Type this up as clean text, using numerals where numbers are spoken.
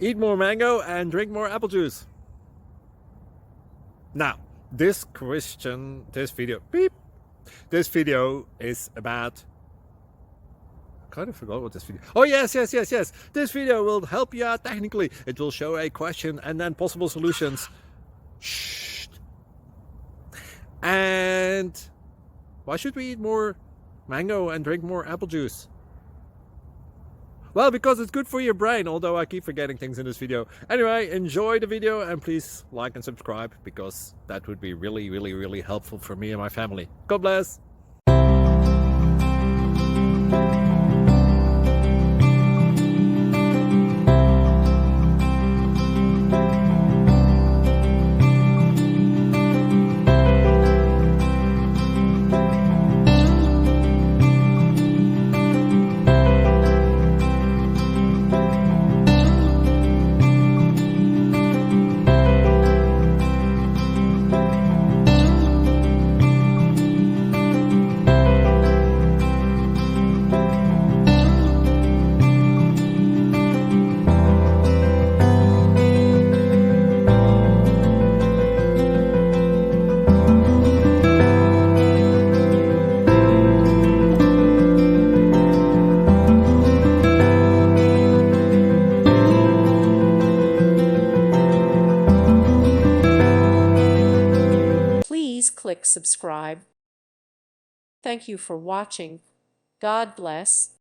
Eat more mango and drink more apple juice. Now, this video is about, I kind of forgot what this video. Oh, yes. This video will help you out technically. It will show a question and then possible solutions. Shh. And why should we eat more mango and drink more apple juice? Well, because it's good for your brain, although I keep forgetting things in this video. Anyway, enjoy the video and please like and subscribe, because that would be really helpful for me and my family. God bless. Please click subscribe. Thank you for watching. God bless.